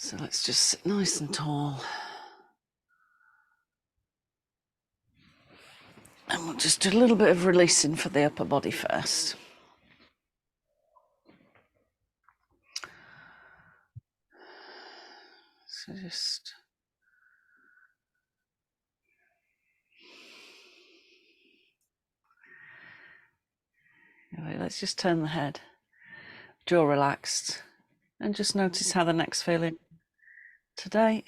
So let's just sit nice and tall. And we'll just do a little bit of releasing for the upper body first. So just anyway, let's just turn the head, jaw relaxed, and just notice how the neck's feeling today.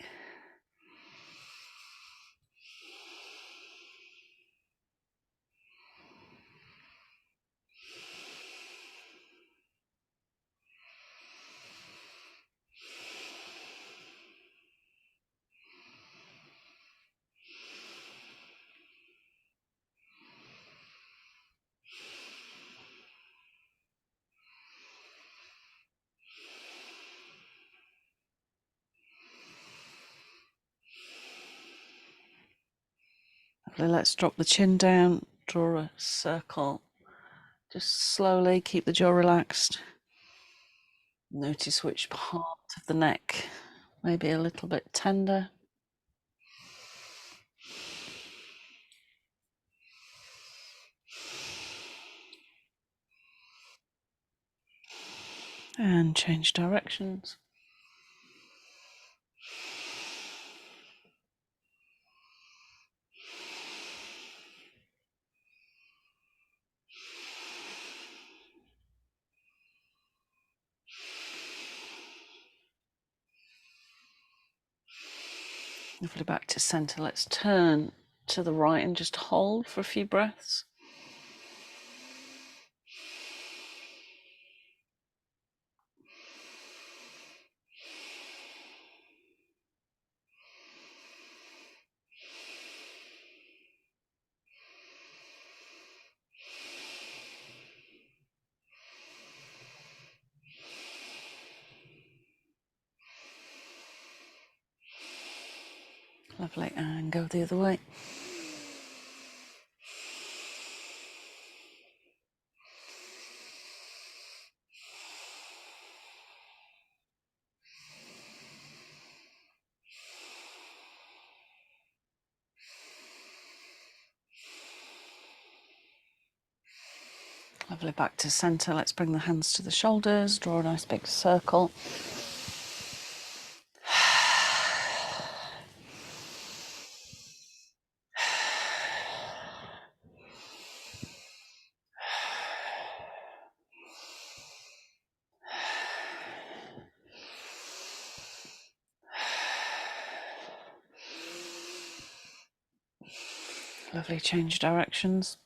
Let's drop the chin down, draw a circle. Just slowly keep the jaw relaxed. Notice which part of the neck may be a little bit tender. And change directions. Lovely, back to center. Let's turn to the right and just hold for a few breaths. Lovely, and go the other way. Lovely, back to center. Let's bring the hands to the shoulders, draw a nice big circle. Lovely, change directions.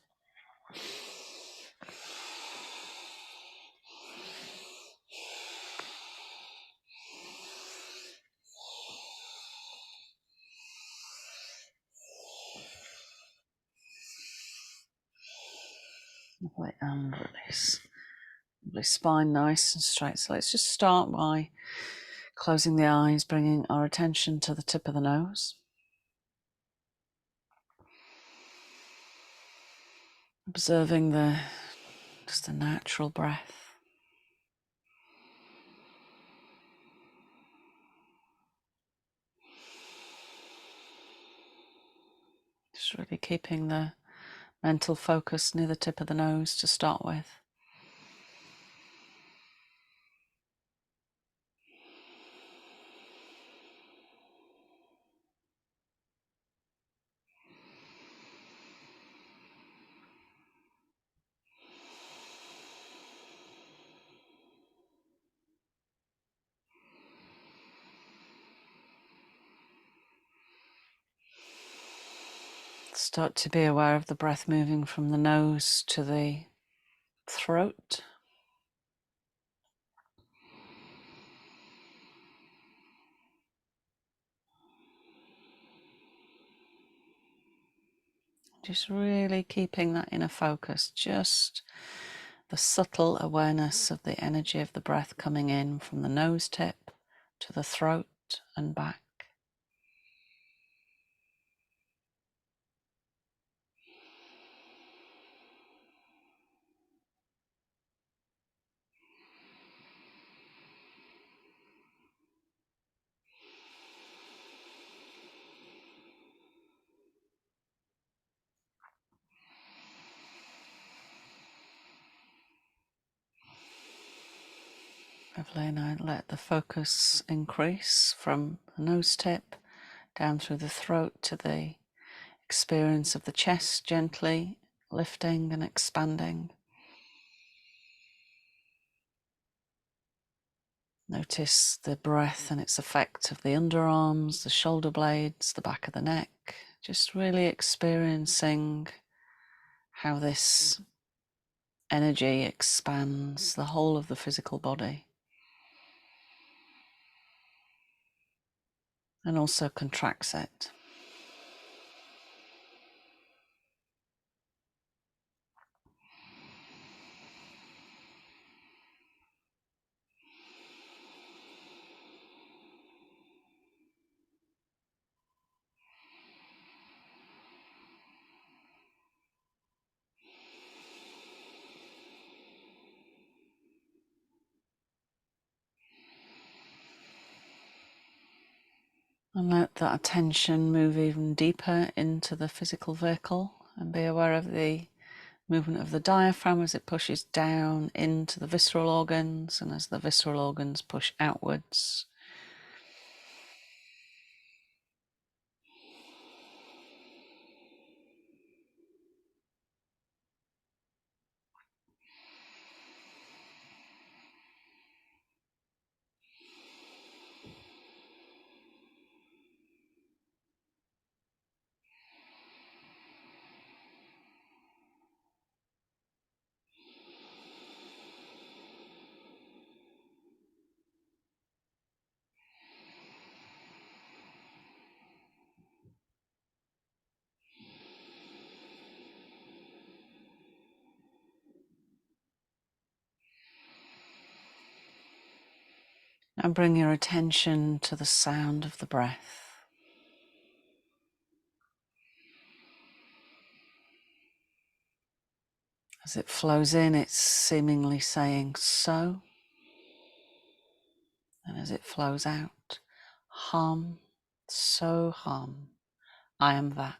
Lovely, and release. Lovely, spine nice and straight. So let's just start by closing the eyes, bringing our attention to the tip of the nose. Observing just the natural breath. Just really keeping the mental focus near the tip of the nose to start with. Start to be aware of the breath moving from the nose to the throat. Just really keeping that inner focus, just the subtle awareness of the energy of the breath coming in from the nose tip to the throat and back. Lovely, and I let the focus increase from the nose tip down through the throat to the experience of the chest, gently lifting and expanding. Notice the breath and its effect of the underarms, the shoulder blades, the back of the neck. Just really experiencing how this energy expands the whole of the physical body. And also contracts it. And let that attention move even deeper into the physical vehicle, and be aware of the movement of the diaphragm as it pushes down into the visceral organs, and as the visceral organs push outwards. And bring your attention to the sound of the breath. As it flows in, it's seemingly saying so. And as it flows out, hum, so-haam, I am that.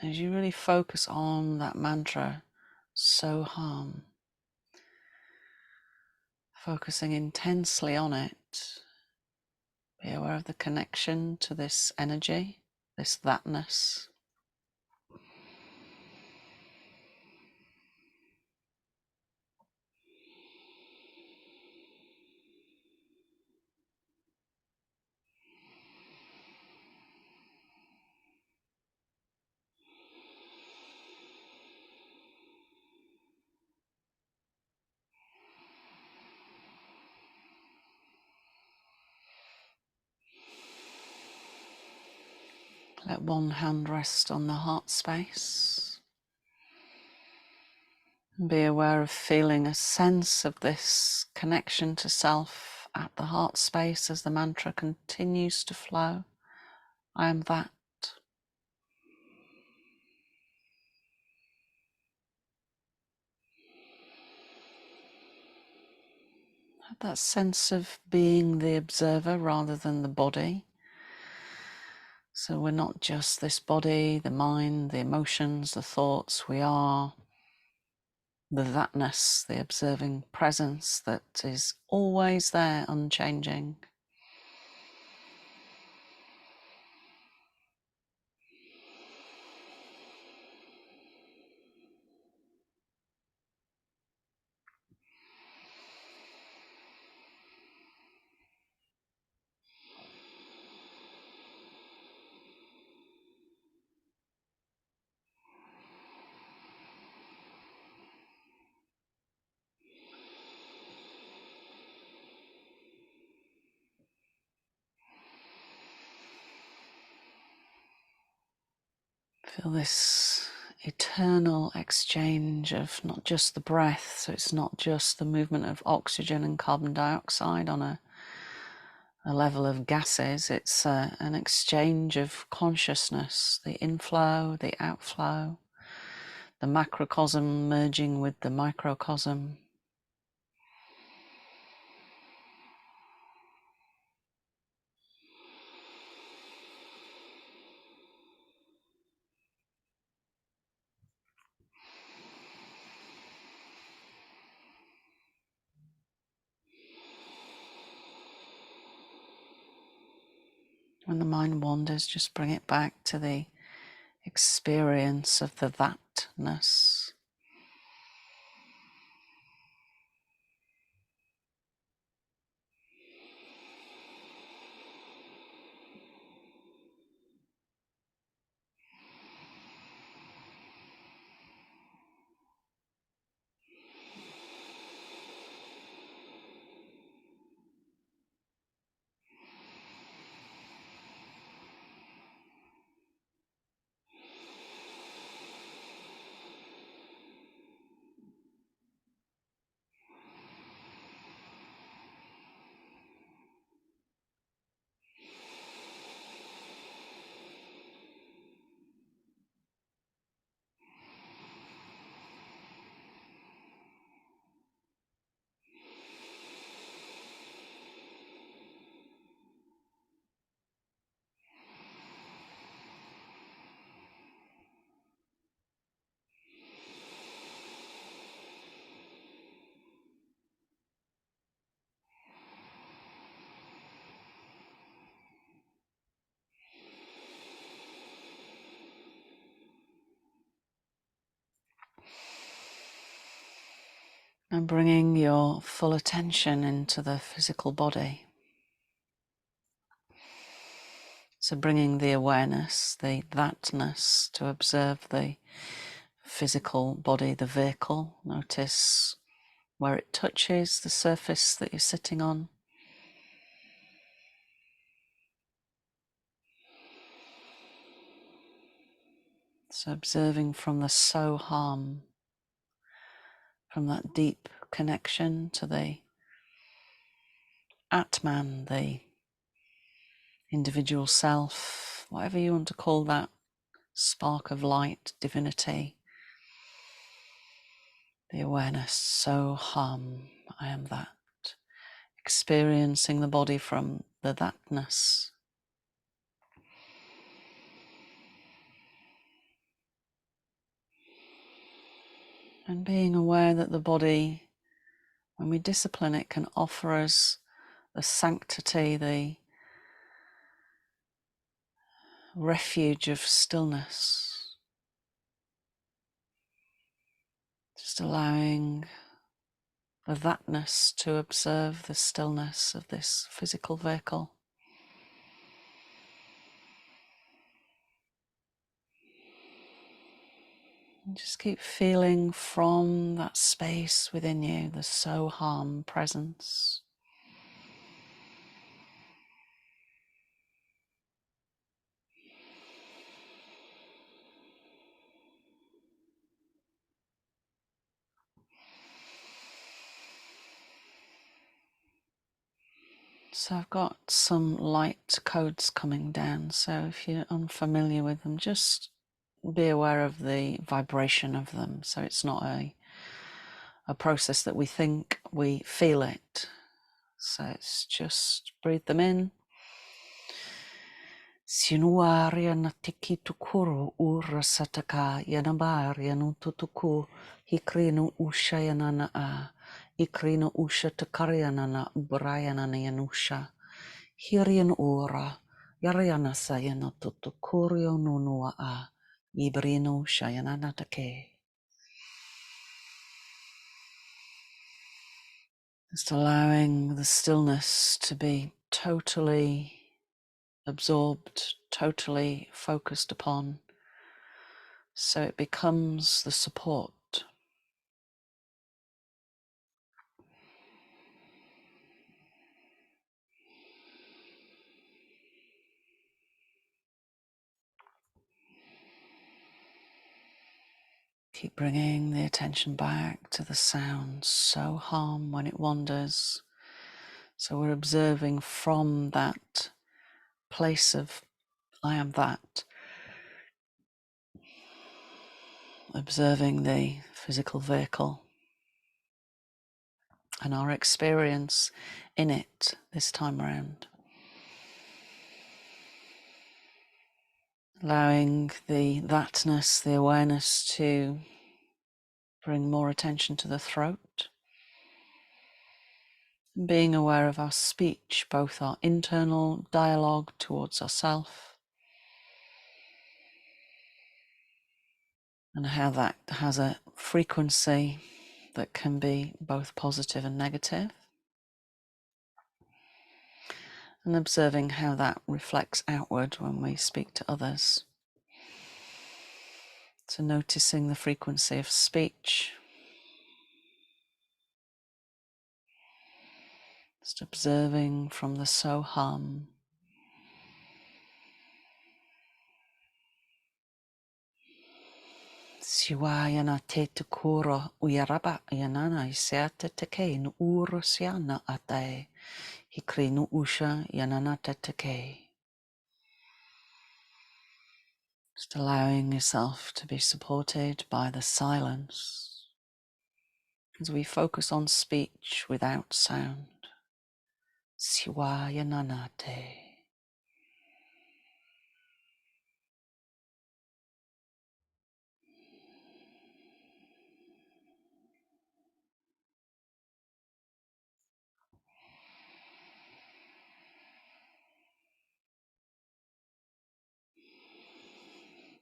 As you really focus on that mantra, So-haam, focusing intensely on it, be aware of the connection to this energy, this thatness. Let one hand rest on the heart space. And be aware of feeling a sense of this connection to self at the heart space as the mantra continues to flow. I am that. Have that sense of being the observer rather than the body. So we're not just this body, the mind, the emotions, the thoughts. We are the thatness, the observing presence that is always there, unchanging. Feel this eternal exchange of not just the breath, so it's not just the movement of oxygen and carbon dioxide on a level of gases, it's an exchange of consciousness, the inflow, the outflow, the macrocosm merging with the microcosm. When the mind wanders, just bring it back to the experience of the thatness. And bringing your full attention into the physical body. So bringing the awareness, the thatness, to observe the physical body, the vehicle. Notice where it touches the surface that you're sitting on. So observing from the So-haam, from that deep connection to the Atman, the individual self, whatever you want to call that spark of light, divinity, the awareness, So-haam, I am that. Experiencing the body from the thatness. And being aware that the body, when we discipline it, can offer us the sanctity, the refuge of stillness. Just allowing the thatness to observe the stillness of this physical vehicle. And just keep feeling from that space within you, the So-haam presence. So I've got some light codes coming down, so if you're unfamiliar with them, just be aware of the vibration of them. So it's not a process that we think, we feel it. So it's just breathe them in. Sinuaria natiki tukuru ura sataka yanabaria no tutuku hikrino usha yanana a ikrino usha takarianana ubrayanana yanusha hirian ura yariana sayana tutukurio nunua a ibrino shayanana take. Just allowing the stillness to be totally absorbed, totally focused upon, so it becomes the support. Keep bringing the attention back to the sound, So-haam, when it wanders. So we're observing from that place of I am that, observing the physical vehicle and our experience in it this time around. Allowing the thatness, the awareness, to bring more attention to the throat. Being aware of our speech, both our internal dialogue towards ourselves and how that has a frequency that can be both positive and negative, and observing how that reflects outward when we speak to others. So noticing the frequency of speech, just observing from the So-haam. Siwayana te te kura uyaraba yanana isiata teke no uro siana atae hikri no usha yanana teke. Just allowing yourself to be supported by the silence as we focus on speech without sound. Siwayanana te.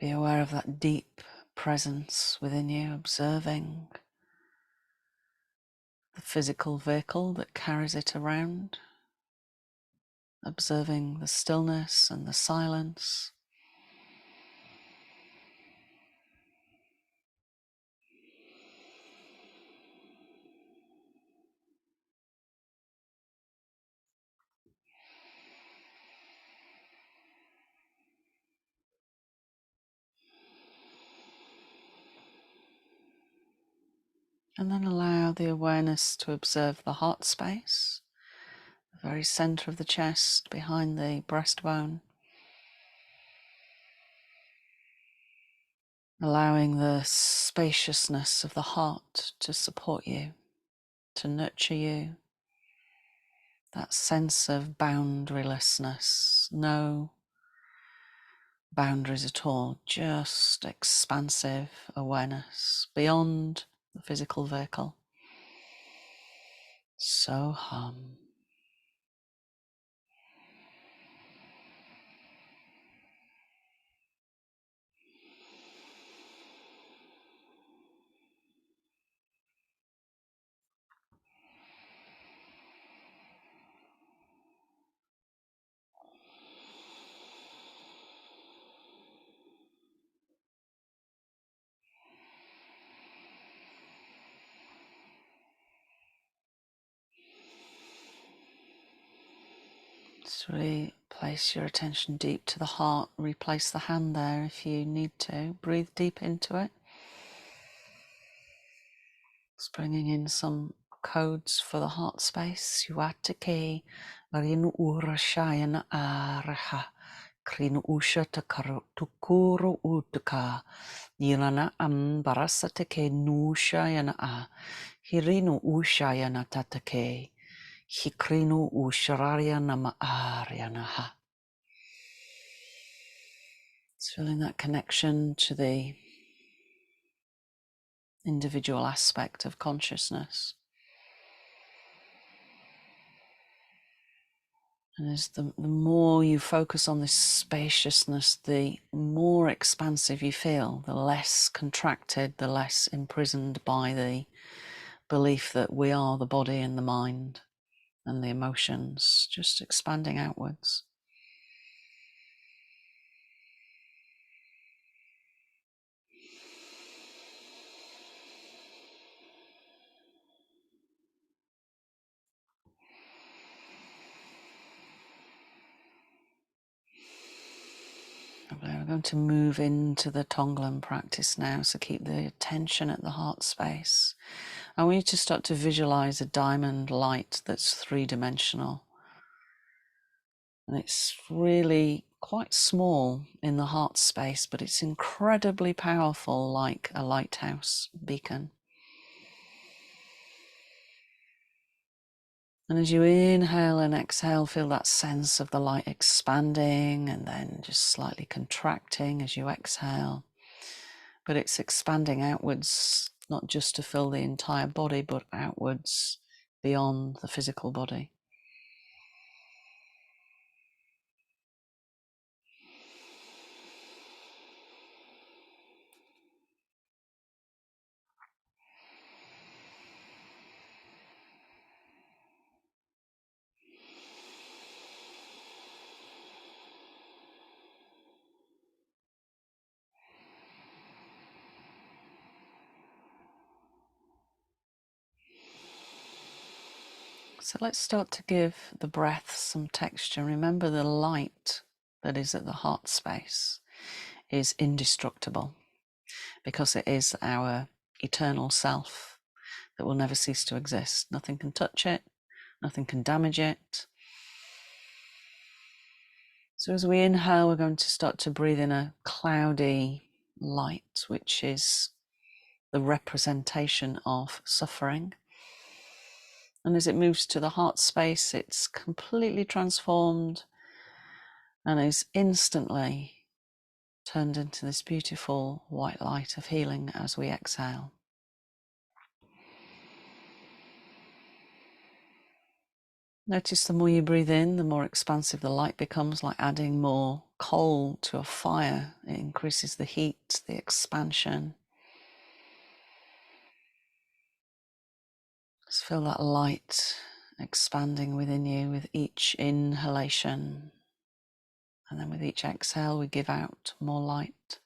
Be aware of that deep presence within you, observing the physical vehicle that carries it around, observing the stillness and the silence. And then allow the awareness to observe the heart space, the very center of the chest, behind the breastbone. Allowing the spaciousness of the heart to support you, to nurture you. That sense of boundarylessness, no boundaries at all, just expansive awareness beyond the physical vehicle. So-haam. Just really place your attention deep to the heart. Replace the hand there if you need to. Breathe deep into it. Just bringing in some codes for the heart space. Yuatake rinu urashayana araha. Krinu usha tukuru utuka. Yilana ambarasatake nushayana a. Hirinu ushayana tatake. Hikrinu ushararya nama aryanaha. It's feeling that connection to the individual aspect of consciousness. And as the more you focus on this spaciousness, the more expansive you feel, the less contracted, the less imprisoned by the belief that we are the body and the mind and the emotions, just expanding outwards. We're going to move into the Tonglen practice now, so keep the attention at the heart space. I want you to start to visualize a diamond light that's three-dimensional. And it's really quite small in the heart space, but it's incredibly powerful, like a lighthouse beacon. And as you inhale and exhale, feel that sense of the light expanding and then just slightly contracting as you exhale. But it's expanding outwards, not just to fill the entire body, but outwards beyond the physical body. So let's start to give the breath some texture. Remember, the light that is at the heart space is indestructible because it is our eternal self that will never cease to exist. Nothing can touch it, nothing can damage it. So as we inhale, we're going to start to breathe in a cloudy light, which is the representation of suffering. And as it moves to the heart space, it's completely transformed and is instantly turned into this beautiful white light of healing as we exhale. Notice the more you breathe in, the more expansive the light becomes, like adding more coal to a fire. It increases the heat, the expansion. Just feel that light expanding within you with each inhalation. And then with each exhale, we give out more light.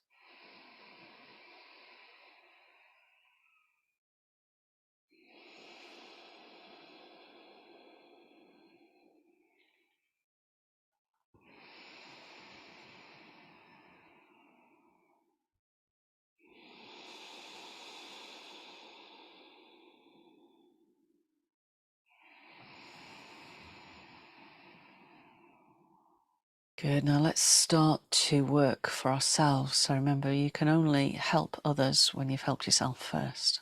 Good. Now let's start to work for ourselves. So remember, you can only help others when you've helped yourself first.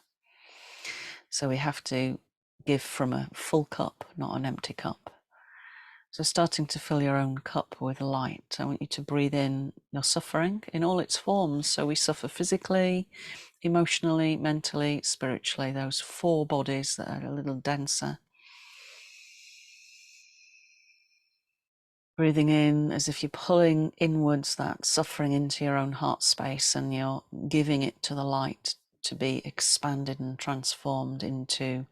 So we have to give from a full cup, not an empty cup. So starting to fill your own cup with light. I want you to breathe in your suffering in all its forms. So we suffer physically, emotionally, mentally, spiritually, those 4 bodies that are a little denser. Breathing in as if you're pulling inwards that suffering into your own heart space, and you're giving it to the light to be expanded and transformed into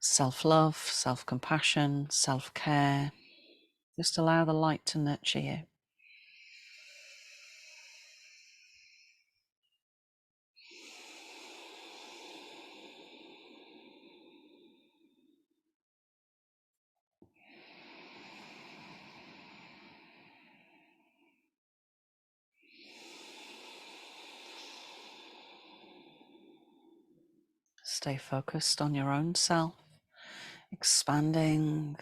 self-love, self-compassion, self-care. Just allow the light to nurture you. Stay focused on your own self, expanding,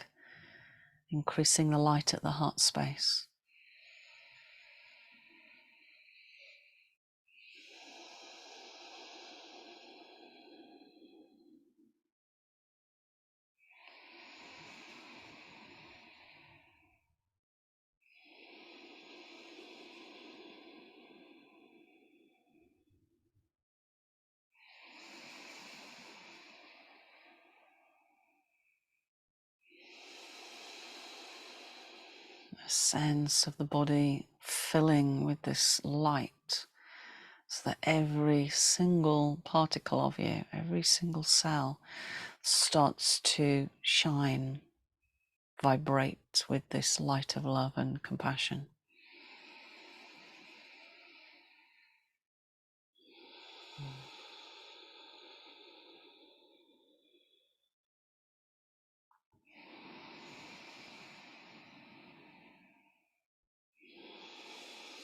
increasing the light at the heart space. A sense of the body filling with this light, so that every single particle of you, every single cell starts to shine, vibrate with this light of love and compassion.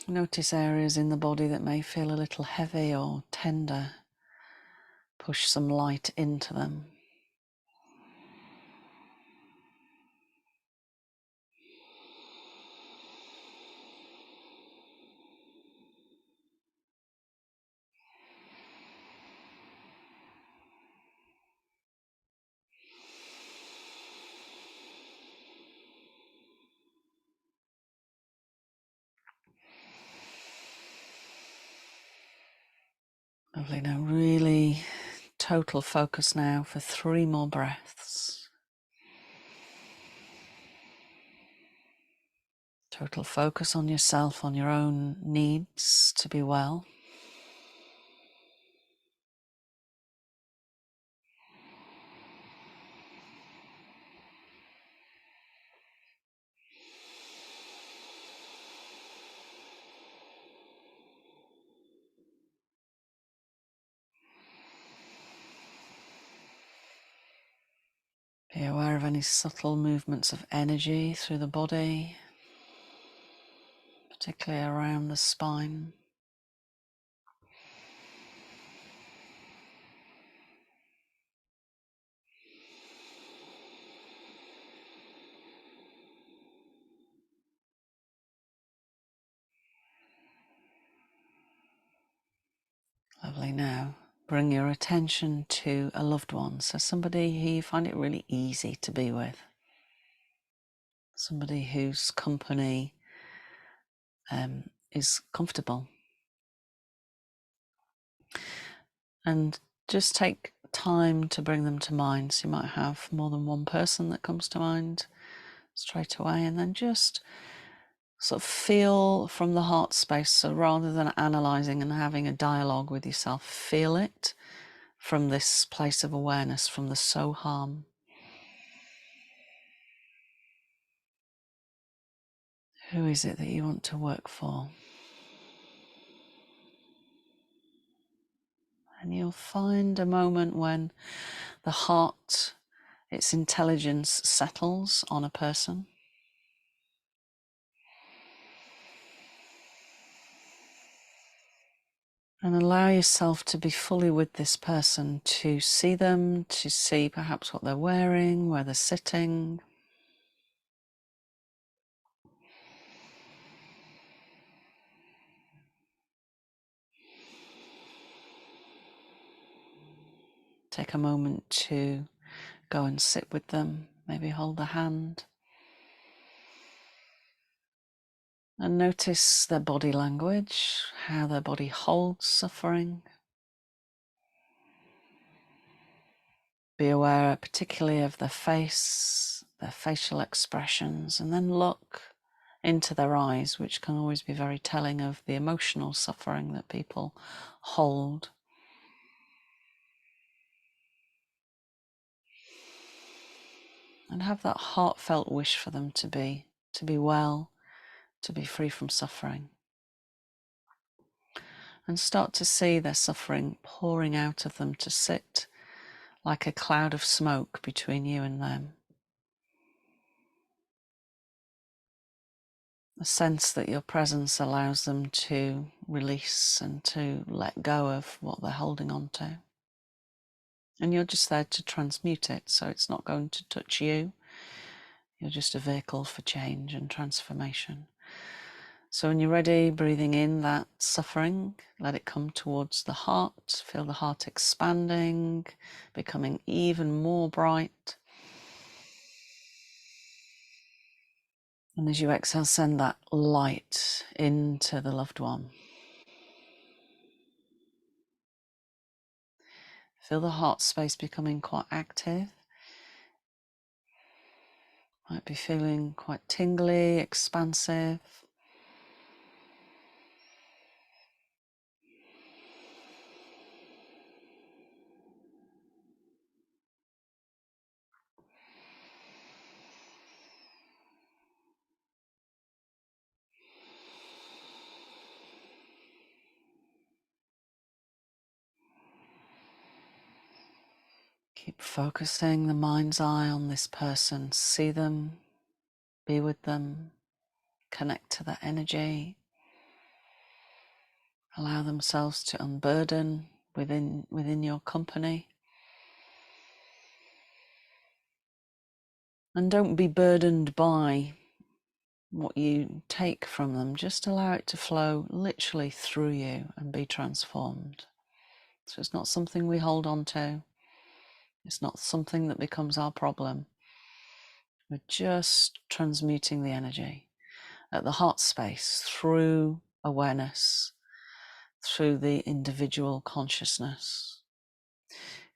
Notice areas in the body that may feel a little heavy or tender. Push some light into them. Lovely. Now really total focus now for 3 more breaths. Total focus on yourself, on your own needs to be well. Be aware of any subtle movements of energy through the body, particularly around the spine. Lovely. Now, bring your attention to a loved one, so somebody who you find it really easy to be with, somebody whose company is comfortable. And just take time to bring them to mind. So you might have more than one person that comes to mind straight away, and then just sort of feel from the heart space. So rather than analysing and having a dialogue with yourself, feel it from this place of awareness, from the So-haam. Who is it that you want to work for? And you'll find a moment when the heart, its intelligence, settles on a person. And allow yourself to be fully with this person, to see them, to see perhaps what they're wearing, where they're sitting. Take a moment to go and sit with them, maybe hold a hand. And notice their body language, how their body holds suffering. Be aware particularly of their face, their facial expressions, and then look into their eyes, which can always be very telling of the emotional suffering that people hold. And have that heartfelt wish for them to be well, to be free from suffering. And start to see their suffering pouring out of them, to sit like a cloud of smoke between you and them. A sense that your presence allows them to release and to let go of what they're holding on to. And you're just there to transmute it, so it's not going to touch you. You're just a vehicle for change and transformation. So when you're ready, breathing in that suffering, let it come towards the heart. Feel the heart expanding, becoming even more bright. And as you exhale, send that light into the loved one. Feel the heart space becoming quite active. Might be feeling quite tingly, expansive. Keep focusing the mind's eye on this person. See them, be with them, connect to that energy. Allow themselves to unburden within your company. And don't be burdened by what you take from them. Just allow it to flow literally through you and be transformed. So it's not something we hold on to. It's not something that becomes our problem. We're just transmuting the energy at the heart space through awareness, through the individual consciousness,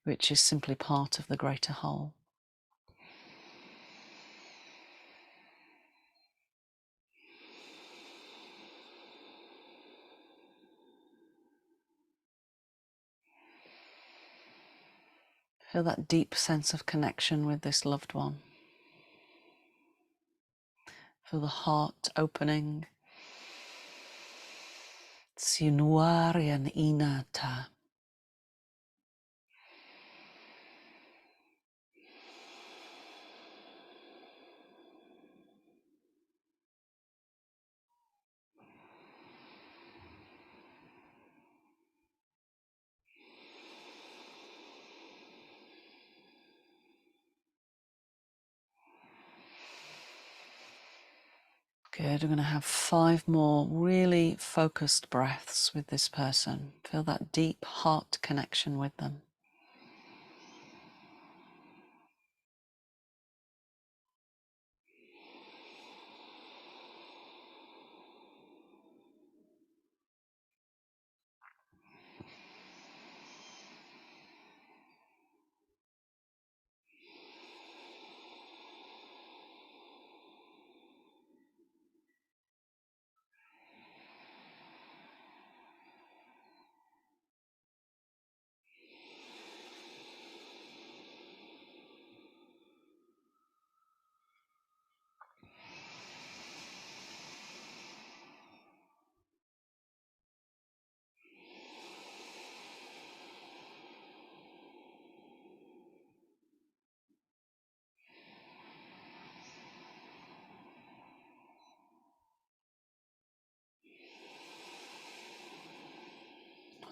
which is simply part of the greater whole. Feel that deep sense of connection with this loved one. Feel the heart opening. Sinuarian inata. Good, we're going to have 5 more really focused breaths with this person. Feel that deep heart connection with them.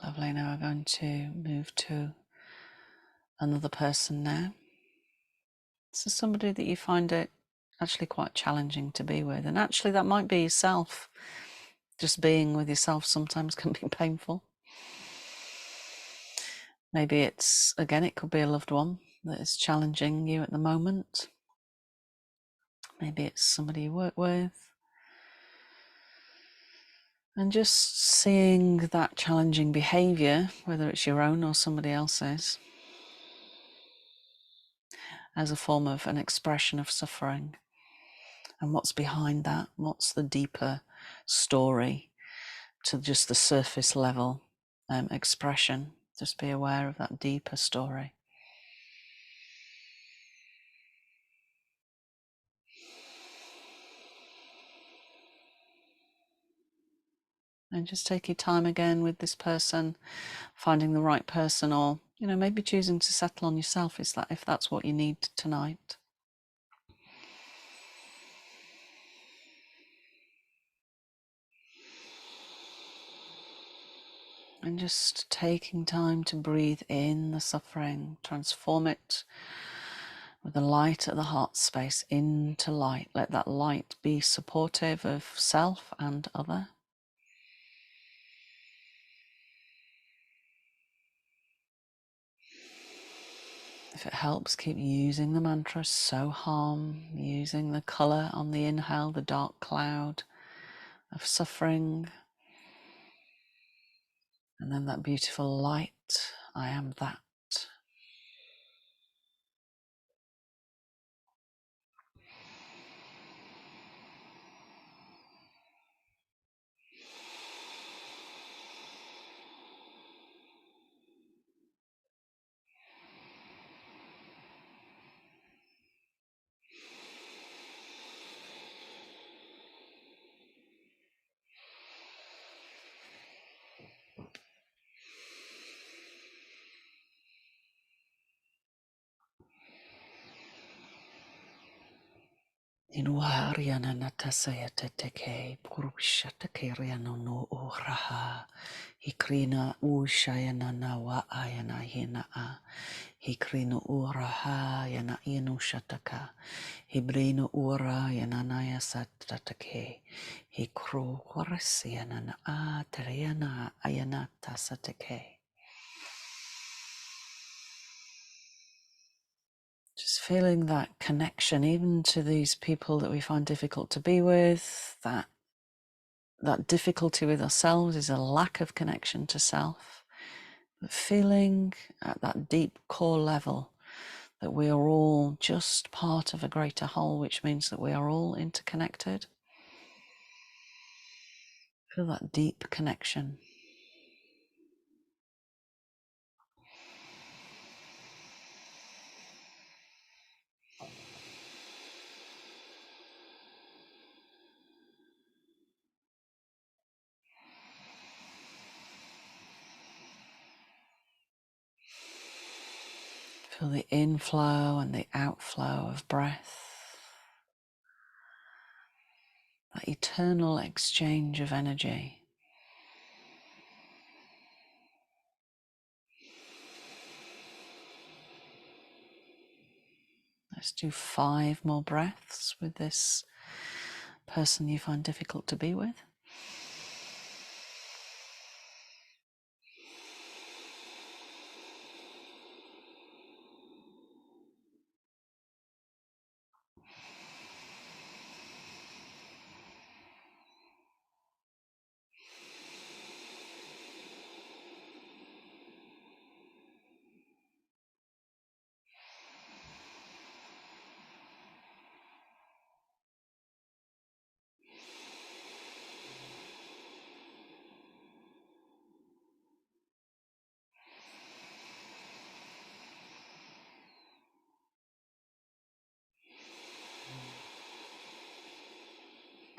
Lovely, now we're going to move to another person now. This is somebody that you find it actually quite challenging to be with, and actually that might be yourself. Just being with yourself sometimes can be painful. Maybe it's, again, it could be a loved one that is challenging you at the moment. Maybe it's somebody you work with. And just seeing that challenging behaviour, whether it's your own or somebody else's, as a form of an expression of suffering. And what's behind that? What's the deeper story to just the surface level expression? Just be aware of that deeper story. And just take your time again with this person, finding the right person, or maybe choosing to settle on yourself, if that's what you need tonight. And just taking time to breathe in the suffering, transform it with the light at the heart space into light. Let that light be supportive of self and other. If it helps, keep using the mantra So-haam, using the colour on the inhale, the dark cloud of suffering. And then that beautiful light, I am that. Inuariana natasaya teteke purusha tekeriano no uraha. Hikrina ushayana nawa ayana hina a. Hikrina uraha yana inu shataka. Hibrino ura yana naya satatake. Hikru horasiana na a teriana ayanata satake. Just feeling that connection, even to these people that we find difficult to be with, that difficulty with ourselves is a lack of connection to self. But feeling at that deep core level that we are all just part of a greater whole, which means that we are all interconnected. Feel that deep connection. Feel the inflow and the outflow of breath, that eternal exchange of energy. Let's do 5 more breaths with this person you find difficult to be with.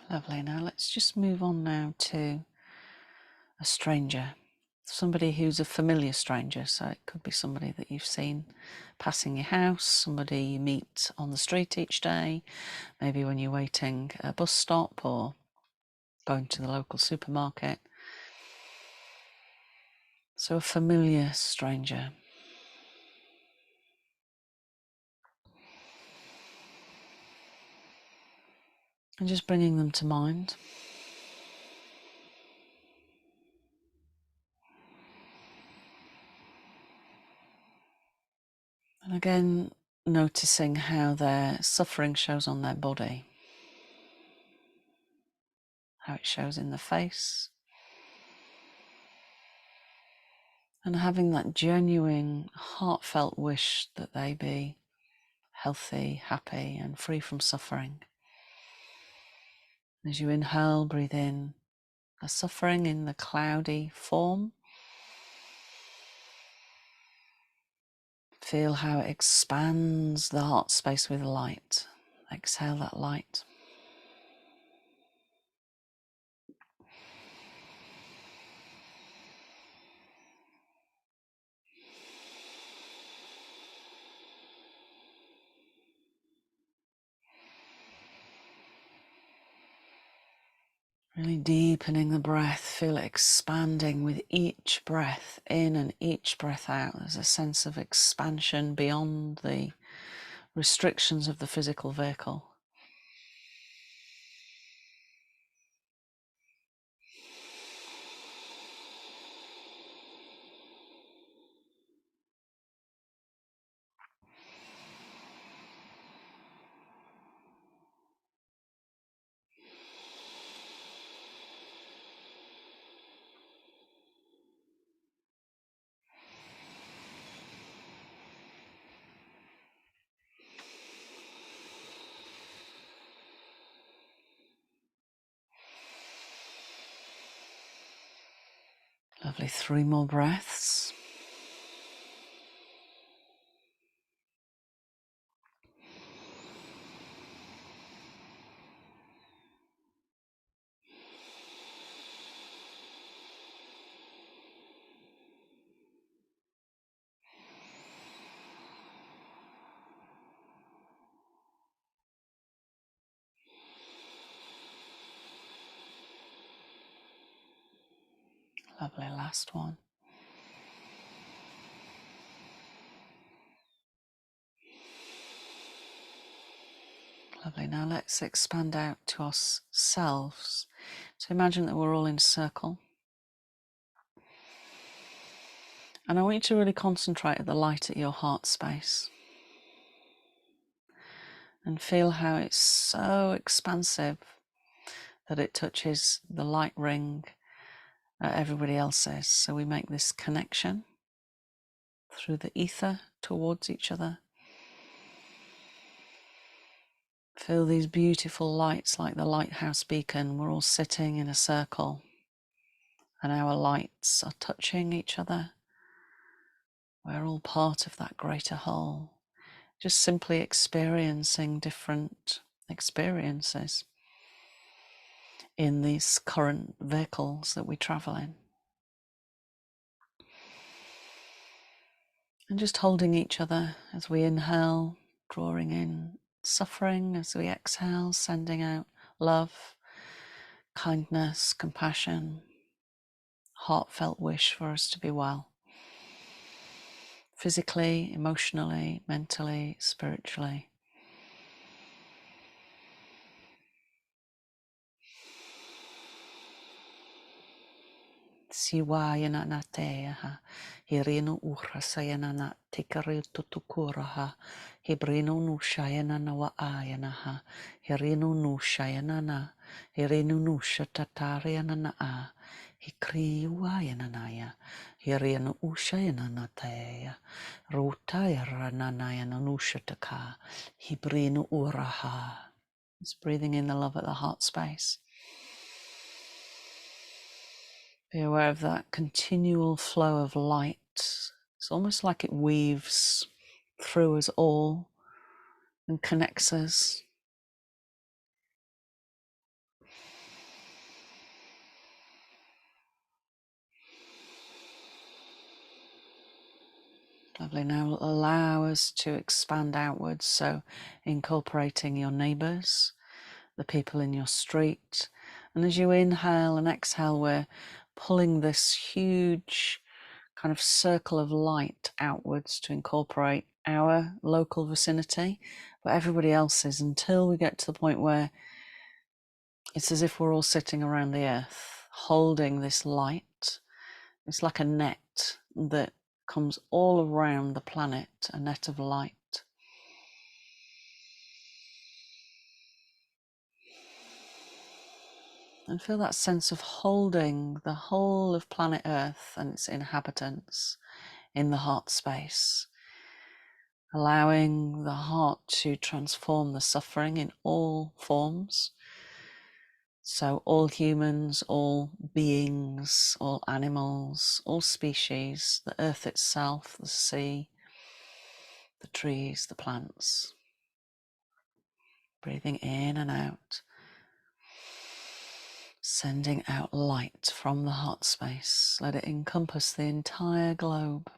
Lovely. Now let's just move on now to a stranger, somebody who's a familiar stranger. So it could be somebody that you've seen passing your house, somebody you meet on the street each day, maybe when you're waiting at a bus stop or going to the local supermarket. So a familiar stranger. And just bringing them to mind. And again, noticing how their suffering shows on their body, how it shows in the face, and having that genuine, heartfelt wish that they be healthy, happy, and free from suffering. As you inhale, breathe in the suffering in the cloudy form. Feel how it expands the heart space with light. Exhale that light. Really deepening the breath, feel it expanding with each breath in and each breath out. There's a sense of expansion beyond the restrictions of the physical vehicle. Lovely, 3 more breaths. Lovely, last one. Lovely, now let's expand out to ourselves. So imagine that we're all in a circle. And I want you to really concentrate at the light at your heart space. And feel how it's so expansive that it touches the light ring everybody else's. So we make this connection through the ether towards each other. Feel these beautiful lights like the lighthouse beacon. We're all sitting in a circle and our lights are touching each other. We're all part of that greater whole. Just simply experiencing different experiences in these current vehicles that we travel in. And just holding each other as we inhale, drawing in suffering, as we exhale, sending out love, kindness, compassion, heartfelt wish for us to be well. Physically, emotionally, mentally, spiritually. Siwayana nateaha, hirino urasayana na tikari tutukuraha, hibrino nushayana na waayanaha, hirino nushayana na, hirino nushatatariana na a, hikriwayana naya, hirino ushayana na teya, rutayarana naya na nushataka, hibrino uraha. Just breathing in the love at the heart space. Be aware of that continual flow of light. It's almost like it weaves through us all and connects us. Lovely. Now allow us to expand outwards. So incorporating your neighbours, the people in your street. And as you inhale and exhale, we're pulling this huge kind of circle of light outwards to incorporate our local vicinity, but everybody else's, until we get to the point where it's as if we're all sitting around the earth holding this light. It's like a net that comes all around the planet, a net of light. And feel that sense of holding the whole of planet Earth and its inhabitants in the heart space, allowing the heart to transform the suffering in all forms. So all humans, all beings, all animals, all species, the earth itself, the sea, the trees, the plants. Breathing in and out, sending out light from the heart space. Let it encompass the entire globe.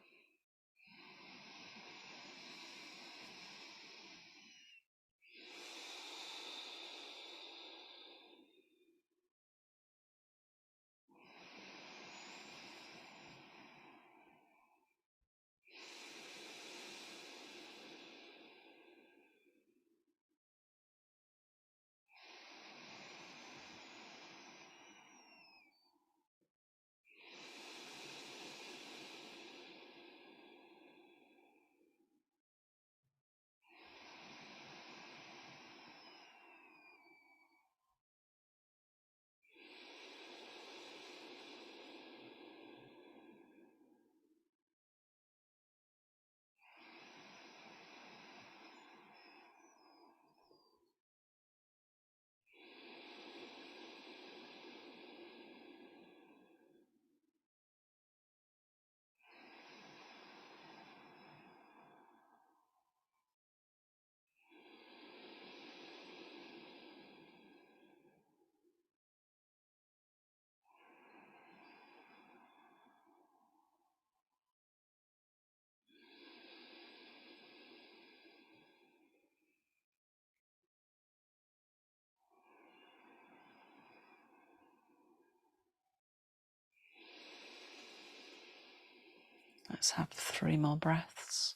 Let's have 3 more breaths.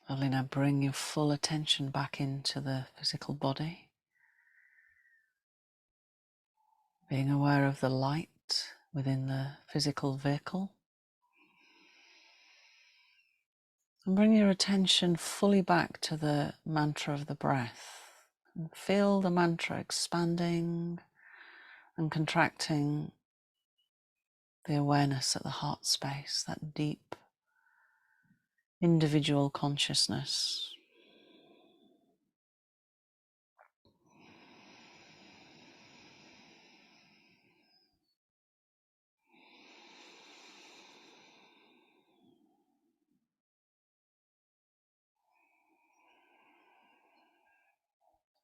Lovely. Now bring your full attention back into the physical body, being aware of the light within the physical vehicle. And bring your attention fully back to the mantra of the breath. And feel the mantra expanding and contracting the awareness at the heart space, that deep individual consciousness.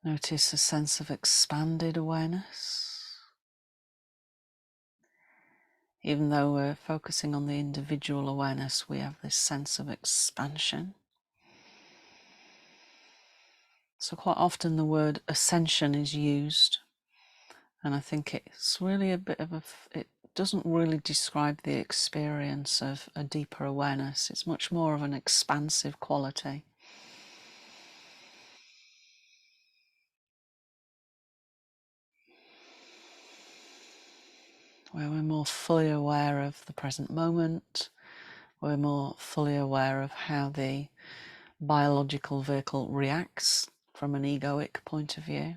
Notice a sense of expanded awareness. Even though we're focusing on the individual awareness, we have this sense of expansion. So quite often the word ascension is used, and I think it's really a bit of it doesn't really describe the experience of a deeper awareness. It's much more of an expansive quality. Where we're more fully aware of the present moment, we're more fully aware of how the biological vehicle reacts from an egoic point of view.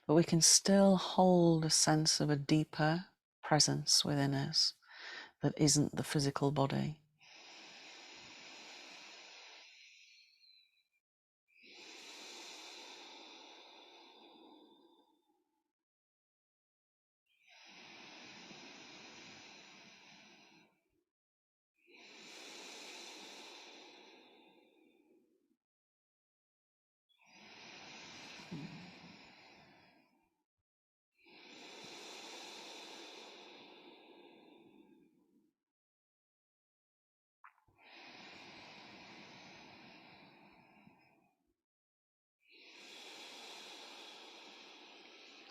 But we can still hold a sense of a deeper presence within us that isn't the physical body.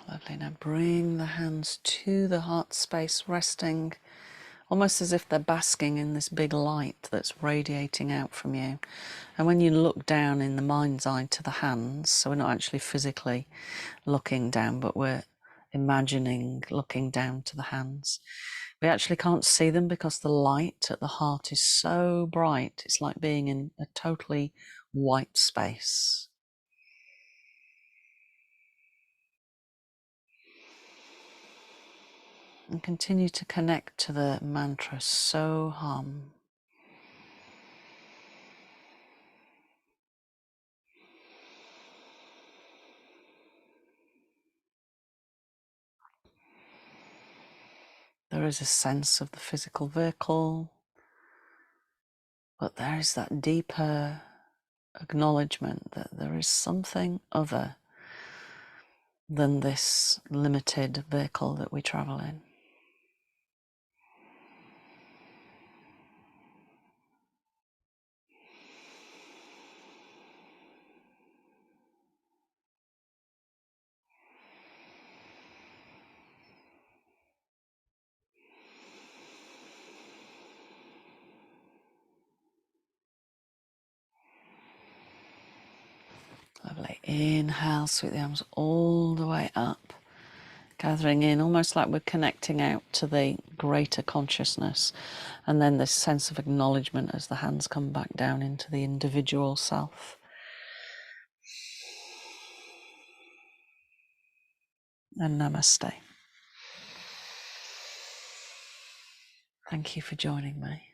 Lovely. Now bring the hands to the heart space, resting almost as if they're basking in this big light that's radiating out from you. And when you look down in the mind's eye to the hands, so we're not actually physically looking down, but we're imagining looking down to the hands. We actually can't see them because the light at the heart is so bright. It's like being in a totally white space. And continue to connect to the mantra So-haam. There is a sense of the physical vehicle, but there is that deeper acknowledgement that there is something other than this limited vehicle that we travel in. Lovely. Inhale, sweep the arms all the way up, gathering in, almost like we're connecting out to the greater consciousness. And then this sense of acknowledgement as the hands come back down into the individual self. And namaste. Thank you for joining me.